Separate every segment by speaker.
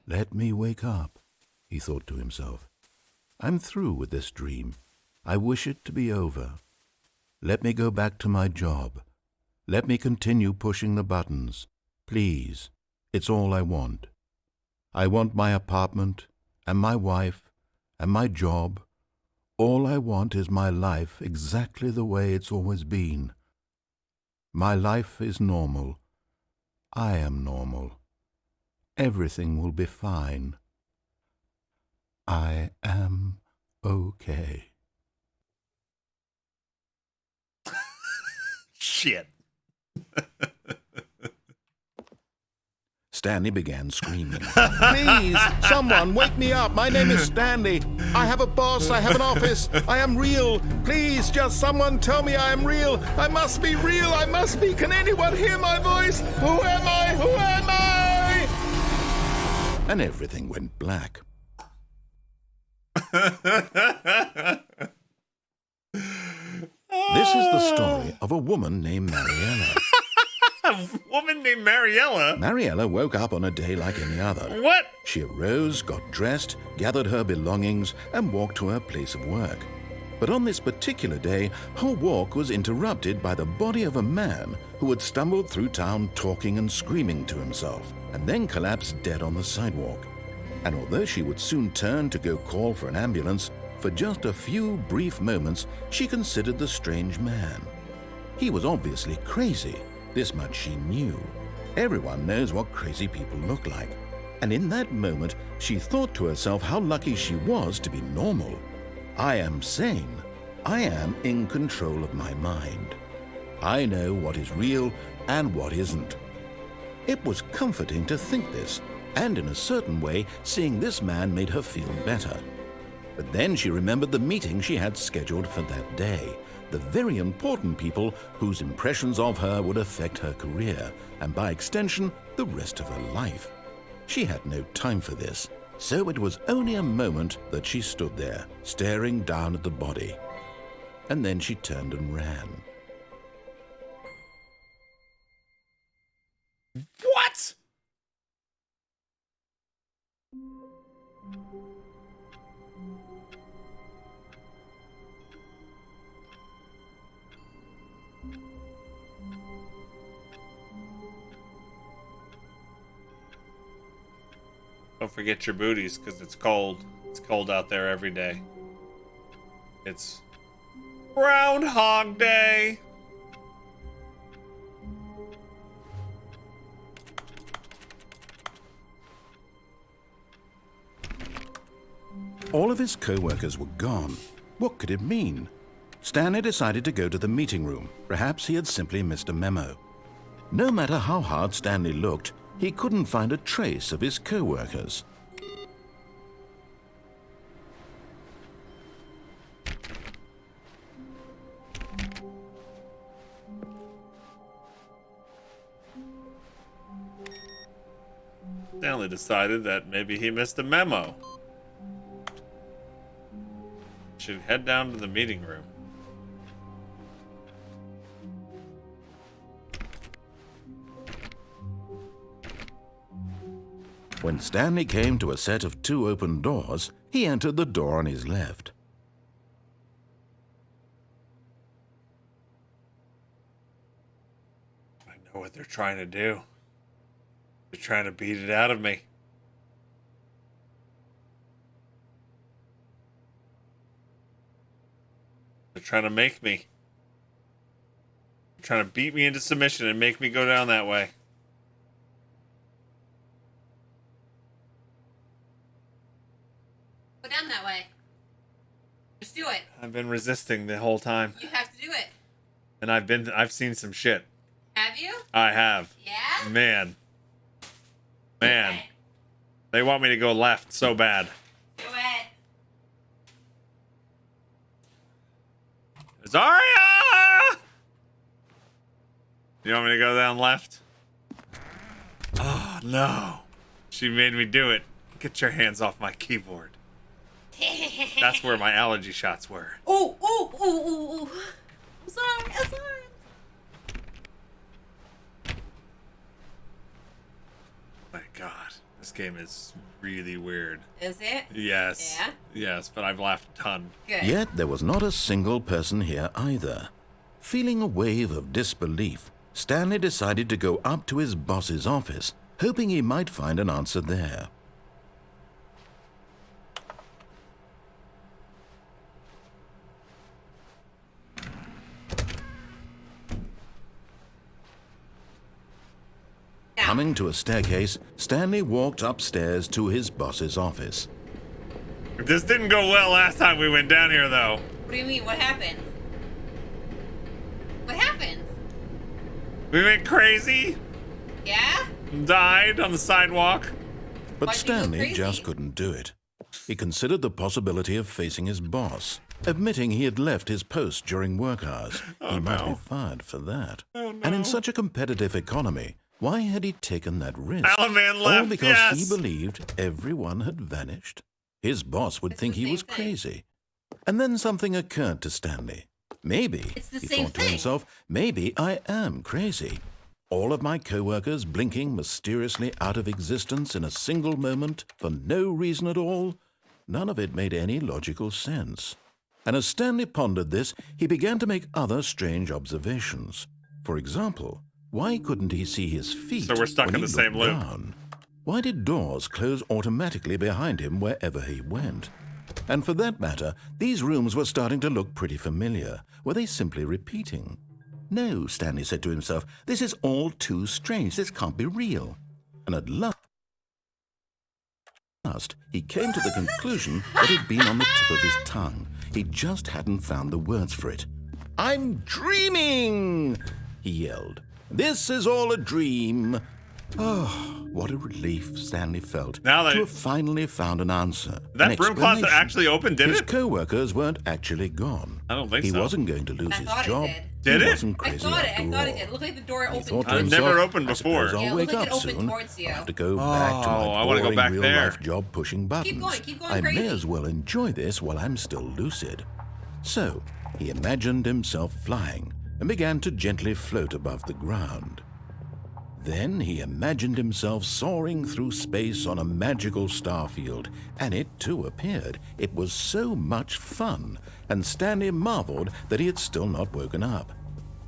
Speaker 1: Let me wake up, he thought to himself. I'm through with this dream. I wish it to be over. Let me go back to my job. Let me continue pushing the buttons. Please, it's all I want. I want my apartment, and my wife, and my job. All I want is my life exactly the way it's always been. My life is normal. I am normal. Everything will be fine. I am okay.
Speaker 2: Shit.
Speaker 1: Stanley began screaming. Please, someone, wake me up. My name is Stanley. I have a boss. I have an office. I am real. Please, just someone tell me I am real. I must be real. I must be. Can anyone hear my voice? Who am I? Who am I? And everything went black. This is the story of a woman named Mariella.
Speaker 2: A woman named Mariella?
Speaker 1: Mariella woke up on a day like any other.
Speaker 2: What?
Speaker 1: She arose, got dressed, gathered her belongings, and walked to her place of work. But on this particular day, her walk was interrupted by the body of a man who had stumbled through town talking and screaming to himself, and then collapsed dead on the sidewalk. And although she would soon turn to go call for an ambulance, for just a few brief moments she considered the strange man. He was obviously crazy. This much she knew. Everyone knows what crazy people look like. And in that moment, she thought to herself how lucky she was to be normal. I am sane. I am in control of my mind. I know what is real and what isn't. It was comforting to think this, and in a certain way, seeing this man made her feel better. But then she remembered the meeting she had scheduled for that day. The very important people whose impressions of her would affect her career, and by extension, the rest of her life. She had no time for this, so it was only a moment that she stood there, staring down at the body. And then she turned and ran.
Speaker 2: What? Don't forget your booties, because it's cold. It's cold out there every day. It's Groundhog Day.
Speaker 1: All of his co-workers were gone. What could it mean? Stanley decided to go to the meeting room. Perhaps he had simply missed a memo. No matter how hard Stanley looked, he couldn't find a trace of his co-workers.
Speaker 2: Stanley decided that maybe he missed a memo. Should head down to the meeting room.
Speaker 1: When Stanley came to a set of 2 open doors, he entered the door on his left.
Speaker 2: I know what they're trying to do. They're trying to beat it out of me. They're trying to make me. They're trying to beat me into submission and make me go down that way.
Speaker 3: Go down that way. Just do it.
Speaker 2: I've been resisting the whole time.
Speaker 3: You have to do it.
Speaker 2: And I've seen some shit.
Speaker 3: Have you?
Speaker 2: I have.
Speaker 3: Yeah?
Speaker 2: Man.
Speaker 3: Okay.
Speaker 2: They want me to go left so bad.
Speaker 3: Do it.
Speaker 2: Zarya! You want me to go down left? Oh, no. She made me do it. Get your hands off my keyboard. That's where my allergy shots were.
Speaker 3: Ooh, ooh, ooh, ooh, ooh. I'm sorry. I'm sorry.
Speaker 2: My God. This game is really weird.
Speaker 3: Is it?
Speaker 2: Yes.
Speaker 3: Yeah?
Speaker 2: Yes, but I've laughed a ton.
Speaker 3: Good.
Speaker 1: Yet there was not a single person here either. Feeling a wave of disbelief, Stanley decided to go up to his boss's office, hoping he might find an answer there. Coming to a staircase, Stanley walked upstairs to his boss's office.
Speaker 2: This didn't go well last time we went down here, though.
Speaker 3: What do you mean? What happened? What happened?
Speaker 2: We went crazy,
Speaker 3: Yeah?
Speaker 2: died on the sidewalk.
Speaker 1: But
Speaker 3: Why'd you go
Speaker 1: Stanley
Speaker 3: crazy?
Speaker 1: just couldn't do it. He considered the possibility of facing his boss, admitting he had left his post during work hours. He might be fired for that. And in such a competitive economy, why had he taken that risk?
Speaker 2: Alaman
Speaker 1: All
Speaker 2: left,
Speaker 1: because
Speaker 2: yes.
Speaker 1: he believed everyone had vanished. His boss would
Speaker 3: It's
Speaker 1: think
Speaker 3: the
Speaker 1: he
Speaker 3: same
Speaker 1: was
Speaker 3: thing.
Speaker 1: crazy. And then something occurred to Stanley. Maybe,
Speaker 3: It's the
Speaker 1: he
Speaker 3: same
Speaker 1: thought to
Speaker 3: thing.
Speaker 1: himself, maybe I am crazy. All of my co-workers blinking mysteriously out of existence in a single moment for no reason at all. None of it made any logical sense. And as Stanley pondered this, he began to make other strange observations. For example, why couldn't he see his feet
Speaker 2: So we're stuck
Speaker 1: when
Speaker 2: in
Speaker 1: he
Speaker 2: the same
Speaker 1: looked
Speaker 2: loop.
Speaker 1: down? Why did doors close automatically behind him wherever he went? And for that matter, these rooms were starting to look pretty familiar. Were they simply repeating? No, Stanley said to himself, this is all too strange. This can't be real. And at last, he came to the conclusion that had been on the tip of his tongue. He just hadn't found the words for it. I'm dreaming, he yelled. This is all a dream. Oh, what a relief Stanley felt
Speaker 2: Now that-
Speaker 1: to have finally found an answer.
Speaker 2: That
Speaker 1: an
Speaker 2: broom closet
Speaker 1: explanation.
Speaker 2: actually opened, did
Speaker 1: His
Speaker 2: it?
Speaker 1: co-workers weren't actually gone.
Speaker 2: I don't think
Speaker 1: he
Speaker 2: so.
Speaker 1: wasn't going to lose
Speaker 3: I
Speaker 1: his
Speaker 3: thought it
Speaker 1: job.
Speaker 3: did.
Speaker 2: Did
Speaker 1: he
Speaker 2: it?
Speaker 1: wasn't
Speaker 3: I
Speaker 1: crazy
Speaker 3: thought it.
Speaker 1: after
Speaker 3: I thought it
Speaker 1: all.
Speaker 3: did. It looked like the door
Speaker 1: He
Speaker 3: opened.
Speaker 1: thought to
Speaker 2: I've
Speaker 1: himself,
Speaker 2: never opened
Speaker 1: I suppose
Speaker 2: before.
Speaker 1: I'll
Speaker 3: Yeah, it
Speaker 1: wake
Speaker 3: looked like
Speaker 1: up
Speaker 3: it opened
Speaker 1: soon.
Speaker 3: towards you.
Speaker 1: I'll have to go back to
Speaker 2: Oh,
Speaker 1: my
Speaker 2: I wanna go
Speaker 1: boring
Speaker 2: back there.
Speaker 1: real-life job pushing buttons.
Speaker 3: Keep going
Speaker 1: I may
Speaker 3: crazy.
Speaker 1: as well enjoy this while I'm still lucid. So he imagined himself flying and began to gently float above the ground. Then he imagined himself soaring through space on a magical starfield, and it too appeared. It was so much fun, and Stanley marveled that he had still not woken up.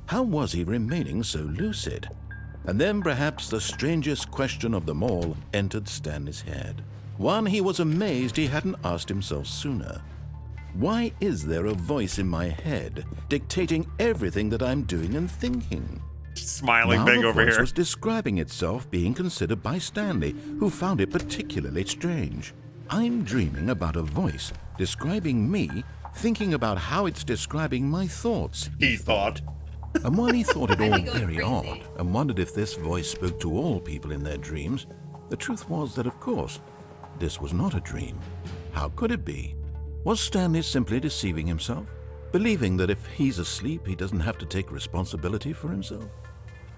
Speaker 1: How was he remaining so lucid? And then perhaps the strangest question of them all entered Stanley's head. One he was amazed he hadn't asked himself sooner. Why is there a voice in my head dictating everything that I'm doing and thinking?
Speaker 2: Smiling
Speaker 1: Now
Speaker 2: big
Speaker 1: the
Speaker 2: over
Speaker 1: voice
Speaker 2: here.
Speaker 1: was describing itself being considered by Stanley, who found it particularly strange. I'm dreaming about a voice describing me, thinking about how it's describing my thoughts.
Speaker 2: He thought.
Speaker 1: And while he thought it
Speaker 3: I'd
Speaker 1: all
Speaker 3: be going
Speaker 1: very
Speaker 3: crazy.
Speaker 1: odd and wondered if this voice spoke to all people in their dreams, the truth was that, of course, this was not a dream. How could it be? Was Stanley simply deceiving himself, believing that if he's asleep, he doesn't have to take responsibility for himself?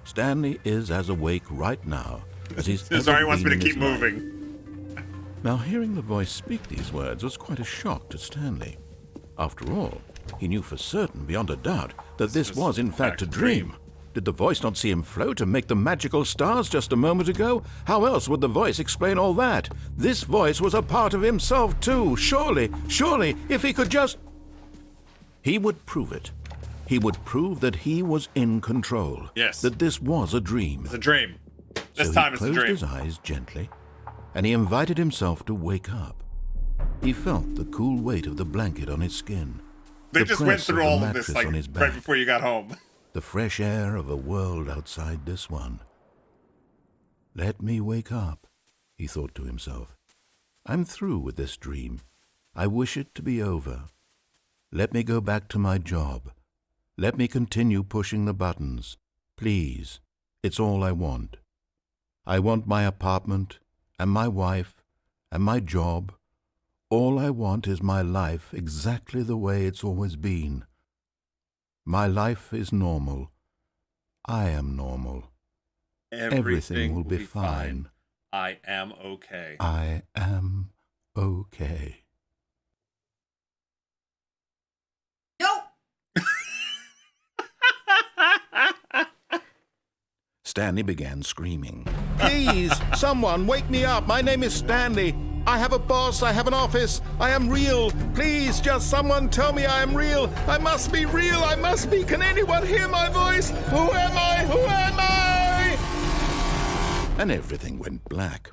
Speaker 1: Stanley is as awake right now as he's ever
Speaker 2: Sorry, he wants me to
Speaker 1: been in
Speaker 2: keep
Speaker 1: his life.
Speaker 2: moving.
Speaker 1: Now, hearing the voice speak these words was quite a shock to Stanley. After all, he knew for certain, beyond a doubt, that this was in fact a dream. Did the voice not see him float and make the magical stars just a moment ago? How else would the voice explain all that? This voice was a part of himself too. Surely, if he could just... He would prove it. He would prove that he was in control.
Speaker 2: Yes.
Speaker 1: That this was a dream.
Speaker 2: It's a dream. This
Speaker 1: So
Speaker 2: time
Speaker 1: he
Speaker 2: it's a
Speaker 1: closed
Speaker 2: dream.
Speaker 1: his eyes gently, and he invited himself to wake up. He felt the cool weight of the blanket on his skin,
Speaker 2: They
Speaker 1: the
Speaker 2: just went
Speaker 1: press
Speaker 2: through
Speaker 1: of the
Speaker 2: all of this
Speaker 1: mattress
Speaker 2: like
Speaker 1: on his
Speaker 2: right
Speaker 1: back.
Speaker 2: before you got home.
Speaker 1: the fresh air of a world outside this one. Let me wake up, he thought to himself. I'm through with this dream. I wish it to be over. Let me go back to my job. Let me continue pushing the buttons. Please, it's all I want. I want my apartment, and my wife, and my job. All I want is my life exactly the way it's always been. My life is normal. I am normal. Everything will be fine.
Speaker 2: I am okay.
Speaker 1: I am okay.
Speaker 3: Nope.
Speaker 1: Stanley began screaming. Please, someone, wake me up. My name is Stanley. I have a boss. I have an office. I am real. Please, just someone tell me I am real. I must be real. I must be. Can anyone hear my voice? Who am I? Who am I? And everything went black.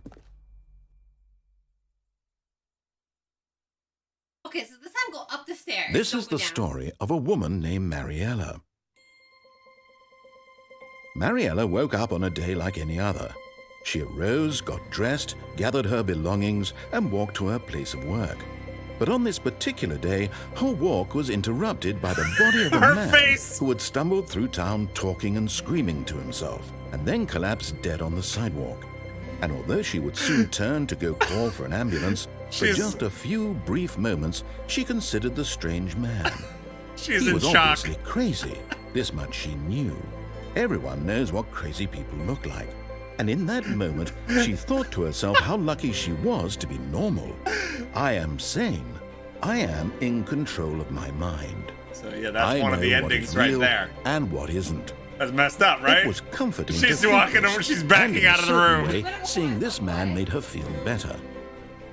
Speaker 3: Okay, so this time go up the stairs.
Speaker 1: This
Speaker 3: Don't
Speaker 1: is
Speaker 3: go
Speaker 1: the
Speaker 3: down.
Speaker 1: story of a woman named Mariella. Mariella woke up on a day like any other. She arose, got dressed, gathered her belongings, and walked to her place of work. But on this particular day, her walk was interrupted by the body of a man who had stumbled through town talking and screaming to himself, and then collapsed dead on the sidewalk. And although she would soon turn to go call for an ambulance, for just a few brief moments, she considered the strange man.
Speaker 2: She's
Speaker 1: he
Speaker 2: in
Speaker 1: was
Speaker 2: shock.
Speaker 1: obviously crazy. This much she knew. Everyone knows what crazy people look like. And in that moment, she thought to herself how lucky she was to be normal. I am sane. I am in control of my mind.
Speaker 2: So yeah, that's one of the endings right there.
Speaker 1: And what isn't.
Speaker 2: That's messed up, right?
Speaker 1: It was comforting.
Speaker 2: She's walking over, she's backing out of the room.
Speaker 1: Way, seeing this man made her feel better.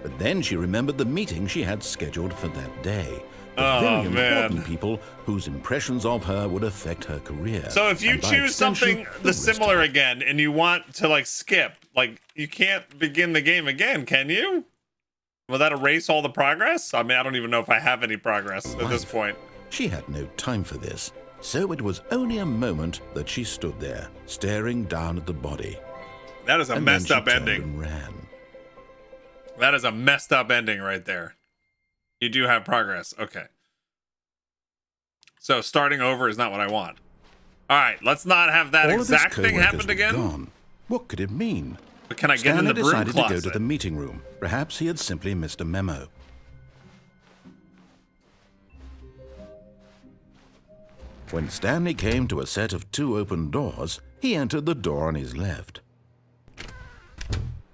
Speaker 1: But then she remembered the meeting she had scheduled for that day. Very important people whose impressions of her would affect her career.
Speaker 2: So if you choose something similar again and you want to like skip, like you can't begin the game again, can you? Will that erase all the progress? I mean, I don't even know if I have any progress at this point.
Speaker 1: She had no time for this, so it was only a moment that she stood there, staring down at the body.
Speaker 2: That is a messed up ending.
Speaker 1: And ran.
Speaker 2: That is a messed up ending right there. You do have progress. Okay. So starting over is not what I want. All right, let's not have that exact thing happen again.
Speaker 1: Gone. What could it mean?
Speaker 2: But can I get in the broom
Speaker 1: decided
Speaker 2: closet?
Speaker 1: to go to the meeting room. Perhaps he had simply missed a memo. When Stanley came to a set of 2 open doors, he entered the door on his left.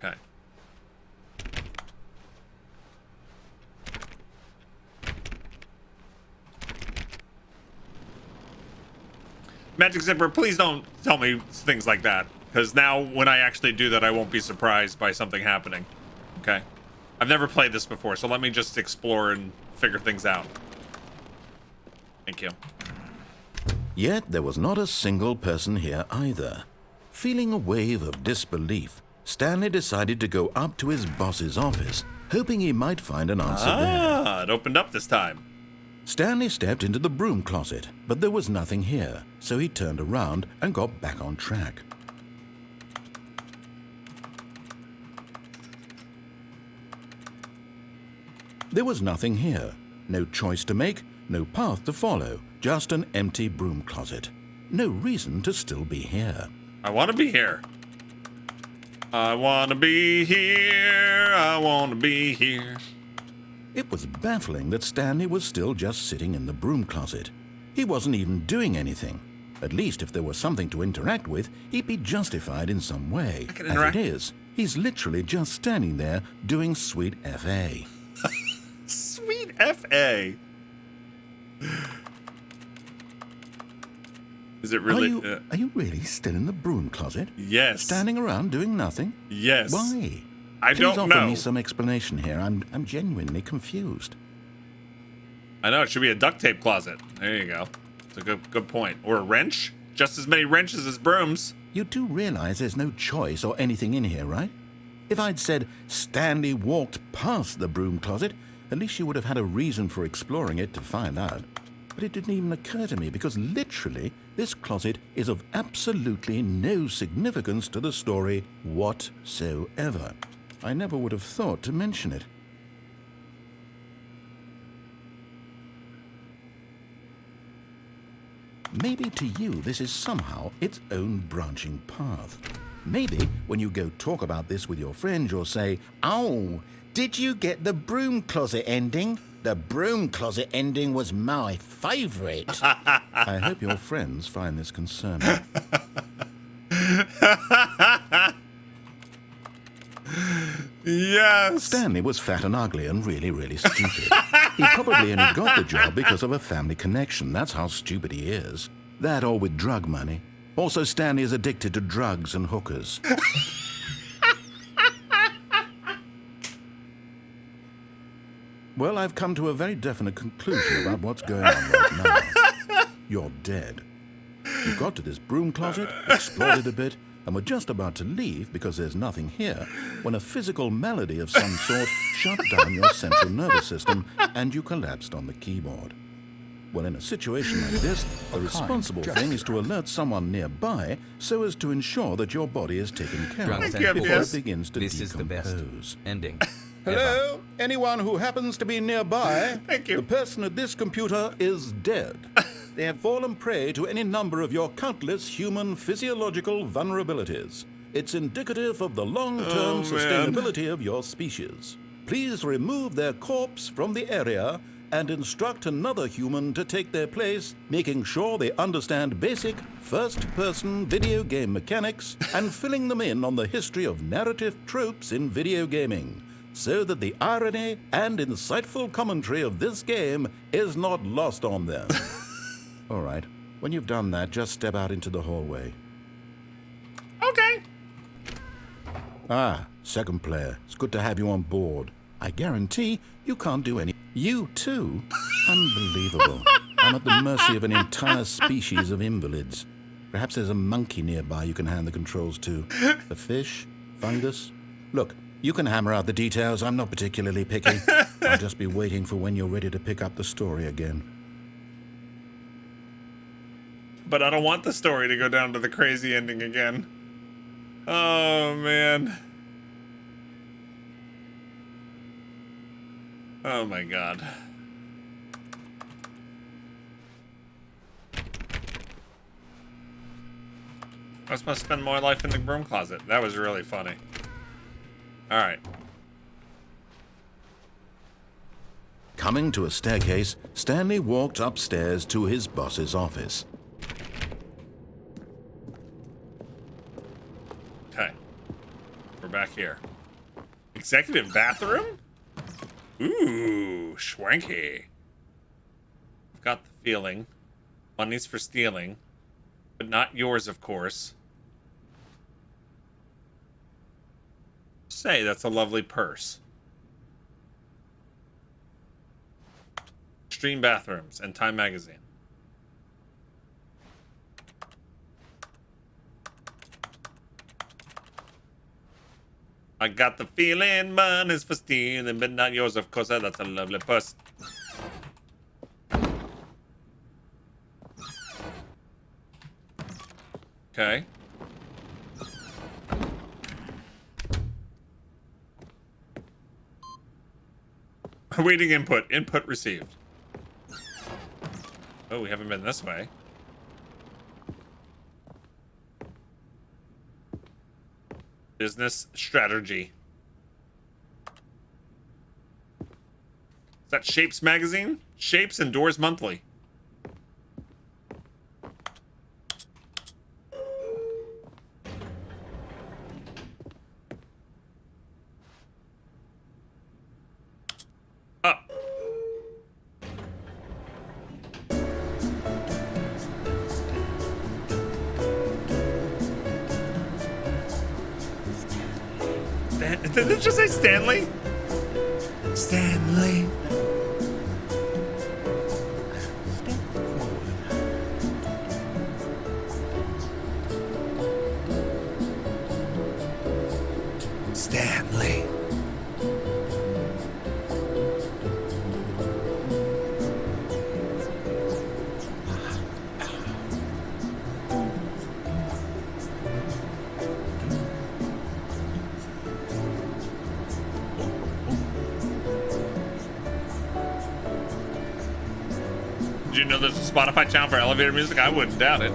Speaker 2: Okay. Magic Zipper, please don't tell me things like that. Because now when I actually do that, I won't be surprised by something happening. Okay? I've never played this before, so let me just explore and figure things out. Thank you.
Speaker 1: Yet there was not a single person here either. Feeling a wave of disbelief, Stanley decided to go up to his boss's office, hoping he might find an answer there.
Speaker 2: It opened up this time.
Speaker 1: Stanley stepped into the broom closet, but there was nothing here, so he turned around and got back on track. There was nothing here. No choice to make, no path to follow, just an empty broom closet. No reason to still be here.
Speaker 2: I want to be here. I want to be here. I want to be here.
Speaker 1: It was baffling that Stanley was still just sitting in the broom closet. He wasn't even doing anything. At least if there was something to interact with, he'd be justified in some way. As it is, he's literally just standing there doing sweet F.A.
Speaker 2: Sweet F.A. Is it really?
Speaker 1: Are you really still in the broom closet?
Speaker 2: Yes.
Speaker 1: Standing around doing nothing?
Speaker 2: Yes.
Speaker 1: Why?
Speaker 2: I
Speaker 1: Please
Speaker 2: don't know.
Speaker 1: Please offer me some explanation here. I'm genuinely confused.
Speaker 2: I know, it should be a duct tape closet. There you go. It's a good point. Or a wrench. Just as many wrenches as brooms.
Speaker 1: You do realize there's no choice or anything in here, right? If I'd said Stanley walked past the broom closet, at least you would have had a reason for exploring it to find out. But it didn't even occur to me because literally this closet is of absolutely no significance to the story whatsoever. I never would have thought to mention it. Maybe to you this is somehow its own branching path. Maybe when you go talk about this with your friends, you'll say, "Oh, did you get the broom closet ending? The broom closet ending was my favorite." I hope your friends find this concerning.
Speaker 2: Yes.
Speaker 1: Stanley was fat and ugly and really, really stupid. He probably only got the job because of a family connection. That's how stupid he is. That or with drug money. Also, Stanley is addicted to drugs and hookers. Well, I've come to a very definite conclusion about what's going on right now. You're dead. You got to this broom closet, explored it a bit, and were just about to leave because there's nothing here, when a physical malady of some sort shut down your central nervous system and you collapsed on the keyboard. Well, in a situation like this, the responsible thing is to alert someone nearby so as to ensure that your body is taken care of before it begins to
Speaker 4: This
Speaker 1: decompose.
Speaker 4: is the best ending.
Speaker 1: Hello? Anyone who happens to be nearby?
Speaker 2: Thank you.
Speaker 1: The person at this computer is dead. They have fallen prey to any number of your countless human physiological vulnerabilities. It's indicative of the long-term sustainability of your species. Please remove their corpse from the area and instruct another human to take their place, making sure they understand basic first-person video game mechanics and filling them in on the history of narrative tropes in video gaming, so that the irony and insightful commentary of this game is not lost on them. All right, when you've done that, just step out into the hallway.
Speaker 2: Okay.
Speaker 1: Ah, second player, it's good to have you on board. I guarantee you can't do any. You too? Unbelievable. I'm at the mercy of an entire species of invalids. Perhaps there's a monkey nearby you can hand the controls to. A fish? Fungus? Look, you can hammer out the details. I'm not particularly picky. I'll just be waiting for when you're ready to pick up the story again.
Speaker 2: But I don't want the story to go down to the crazy ending again. Oh, man. Oh, my God. I was supposed to spend more life in the broom closet. That was really funny. All right.
Speaker 1: Coming to a staircase, Stanley walked upstairs to his boss's office.
Speaker 2: Okay. We're back here. Executive bathroom? Ooh, schwanky. I've got the feeling. Money's for stealing. But not yours, of course. Say, that's a lovely purse. Extreme bathrooms and Time magazine. I got the feeling money's for stealing, but not yours, of course. That's a lovely purse. Okay. Awaiting input. Input received. Oh, we haven't been this way. Business strategy. Is that Shapes magazine? Shapes and Doors Monthly. Up. Did it just say Stanley? Stanley. Stanley. Did you know there's a Spotify channel for elevator music? I wouldn't doubt it.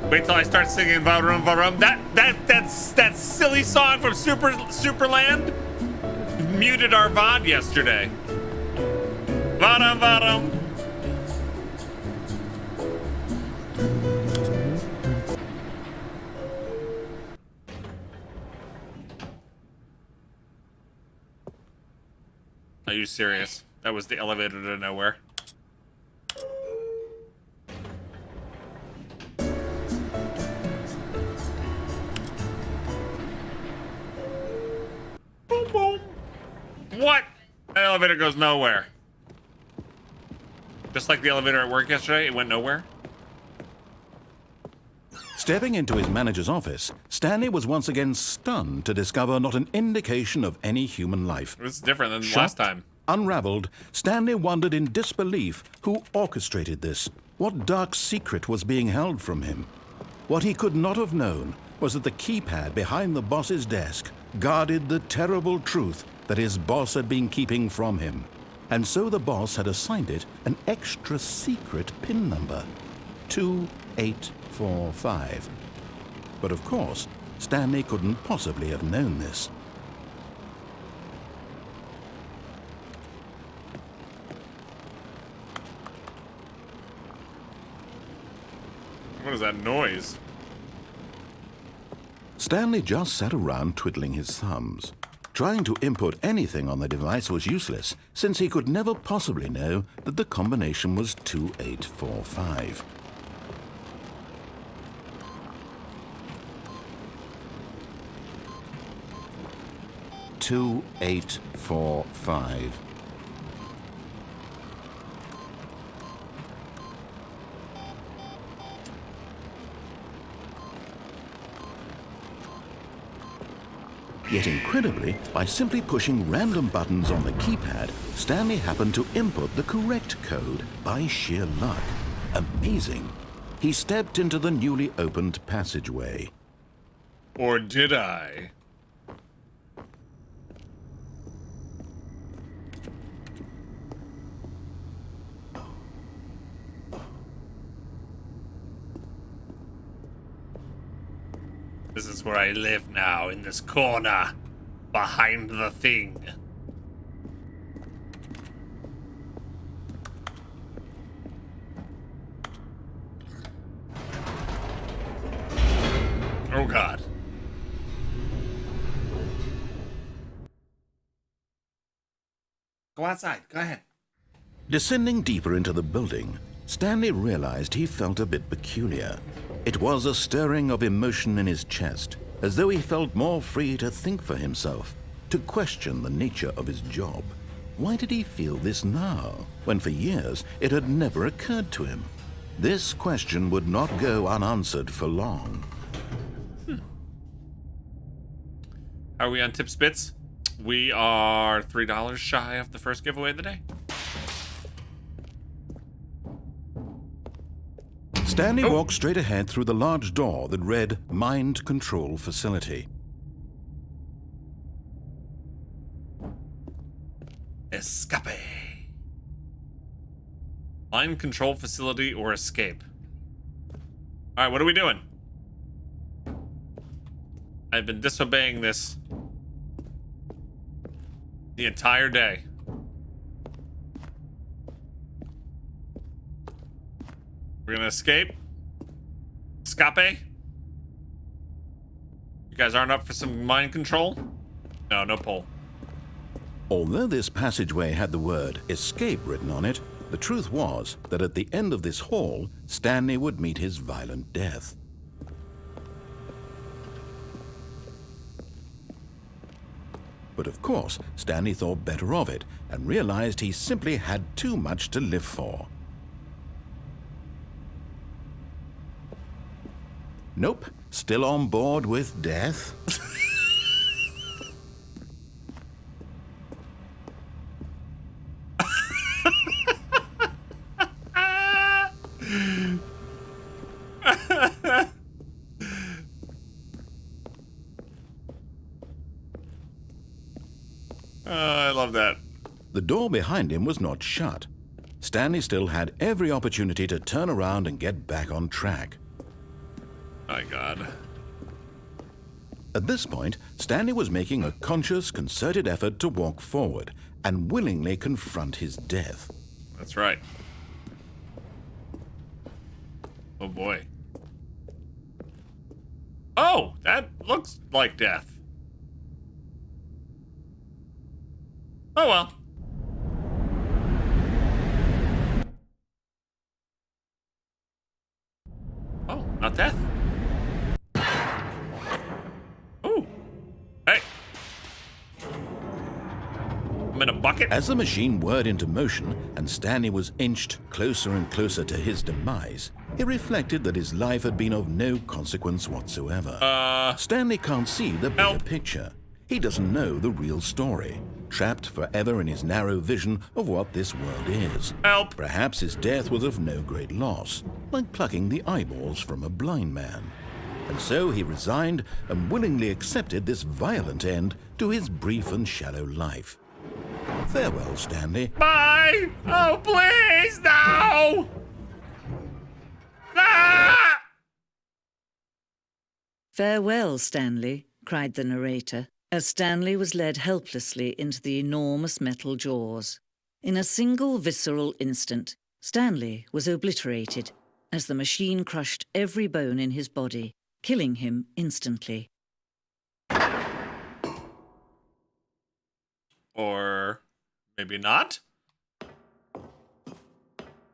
Speaker 2: Wait till I start singing Varum Varum. That silly song from Superland muted our VOD yesterday. Varum Varum. Are you serious? That was the elevator to nowhere. Boom, boom. What? That elevator goes nowhere. Just like the elevator at work yesterday, it went nowhere.
Speaker 1: Stepping into his manager's office, Stanley was once again stunned to discover not an indication of any human life.
Speaker 2: This is different than
Speaker 1: Shocked,
Speaker 2: last time.
Speaker 1: Unraveled, Stanley wondered in disbelief who orchestrated this, what dark secret was being held from him. What he could not have known was that the keypad behind the boss's desk guarded the terrible truth that his boss had been keeping from him. And so the boss had assigned it an extra secret PIN number, 2845. But of course, Stanley couldn't possibly have known this.
Speaker 2: What is that noise?
Speaker 1: Stanley just sat around twiddling his thumbs. Trying to input anything on the device was useless, since he could never possibly know that the combination was 2845. "2845. Yet incredibly, by simply pushing random buttons on the keypad, Stanley happened to input the correct code by sheer luck. Amazing. He stepped into the newly opened passageway.
Speaker 2: Or did I? This is where I live now, in this corner, behind the thing. Oh God. Go outside, go ahead.
Speaker 1: Descending deeper into the building, Stanley realized he felt a bit peculiar. It was a stirring of emotion in his chest, as though he felt more free to think for himself, to question the nature of his job. Why did he feel this now, when for years it had never occurred to him? This question would not go unanswered for long.
Speaker 2: Are we on Tip Spits? We are $3 shy of the first giveaway of the day.
Speaker 1: Stanley walked straight ahead through the large door that read Mind Control Facility.
Speaker 2: Escape. Mind control facility or escape. All right, what are we doing? I've been disobeying this the entire day. We're gonna escape. Escape. You guys aren't up for some mind control? No, no pull.
Speaker 1: Although this passageway had the word escape written on it, the truth was that at the end of this hall, Stanley would meet his violent death. But of course, Stanley thought better of it and realized he simply had too much to live for. Nope, still on board with death.
Speaker 2: I love that.
Speaker 1: The door behind him was not shut. Stanley still had every opportunity to turn around and get back on track.
Speaker 2: My God.
Speaker 1: At this point, Stanley was making a conscious, concerted effort to walk forward and willingly confront his death.
Speaker 2: That's right. Oh boy. Oh, that looks like death. Oh well. Oh, not death. Oh. Hey. I'm in a bucket.
Speaker 1: As the machine whirred into motion and Stanley was inched closer and closer to his demise, he reflected that his life had been of no consequence whatsoever. Stanley can't see the bigger
Speaker 2: Help.
Speaker 1: picture. He doesn't know the real story, trapped forever in his narrow vision of what this world is.
Speaker 2: Help.
Speaker 1: Perhaps his death was of no great loss, like plucking the eyeballs from a blind man. And so he resigned and willingly accepted this violent end to his brief and shallow life. Farewell, Stanley.
Speaker 2: Bye! Oh, please, no! Ah!
Speaker 4: "Farewell, Stanley," cried the narrator, as Stanley was led helplessly into the enormous metal jaws. In a single visceral instant, Stanley was obliterated as the machine crushed every bone in his body, killing him instantly.
Speaker 2: Or maybe not?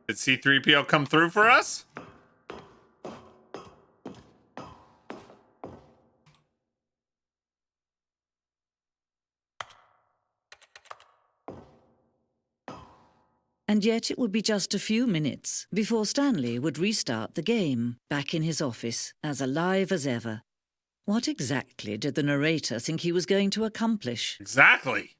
Speaker 2: Did C-3PO come through for us?
Speaker 4: And yet it would be just a few minutes before Stanley would restart the game, back in his office, as alive as ever. What exactly did the narrator think he was going to accomplish?
Speaker 2: Exactly.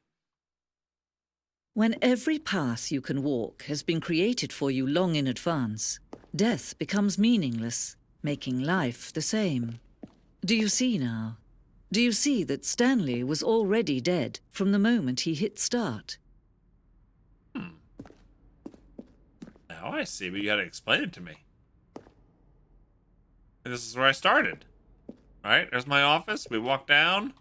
Speaker 4: When every path you can walk has been created for you long in advance, death becomes meaningless, making life the same. Do you see now? Do you see that Stanley was already dead from the moment he hit start?
Speaker 2: Now I see, but you gotta explain it to me. And this is where I started. Alright, there's my office. We walk down.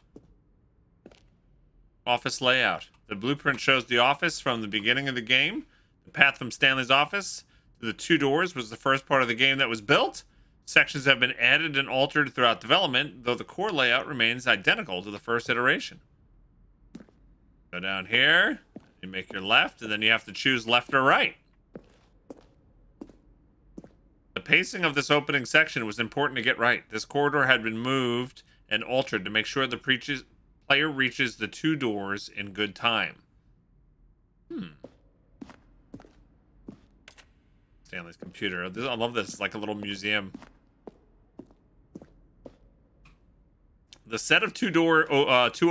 Speaker 2: Office layout. The blueprint shows the office from the beginning of the game. The path from Stanley's office to the 2 doors was the first part of the game that was built. Sections have been added and altered throughout development, though the core layout remains identical to the first iteration. Go down here, you make your left, and then you have to choose left or right. The pacing of this opening section was important to get right. This corridor had been moved and altered to make sure the player reaches the 2 doors in good time. Stanley's computer. I love this. It's like a little museum. The set of 2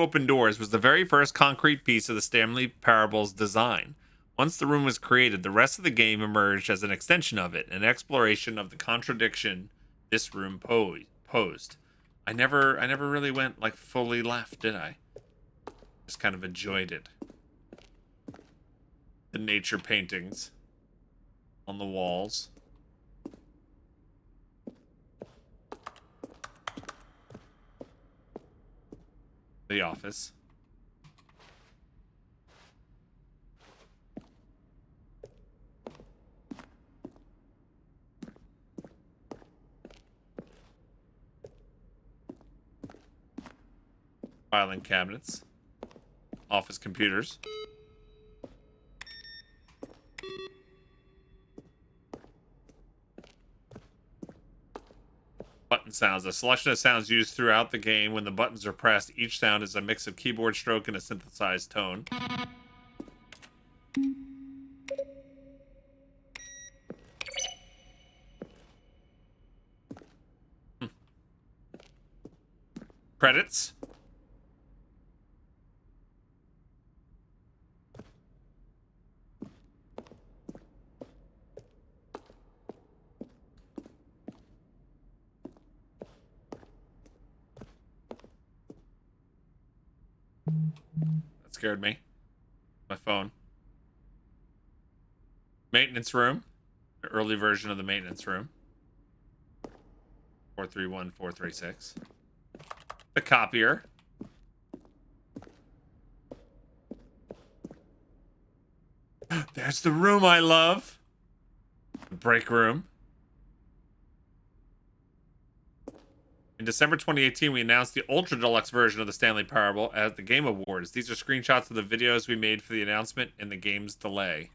Speaker 2: open doors was the very first concrete piece of the Stanley Parable's design. Once the room was created, the rest of the game emerged as an extension of it, an exploration of the contradiction this room posed. I never really went like fully left, did I? Just kind of enjoyed it. The nature paintings on the walls. The office. Filing cabinets. Office computers. Button sounds. A selection of sounds used throughout the game. When the buttons are pressed, each sound is a mix of keyboard stroke and a synthesized tone. Credits. That scared me. My phone. Maintenance room. The early version of the maintenance room. 431436. The copier. There's the room I love. The break room. In December 2018, we announced the Ultra Deluxe version of the Stanley Parable at the Game Awards. These are screenshots of the videos we made for the announcement and the game's delay.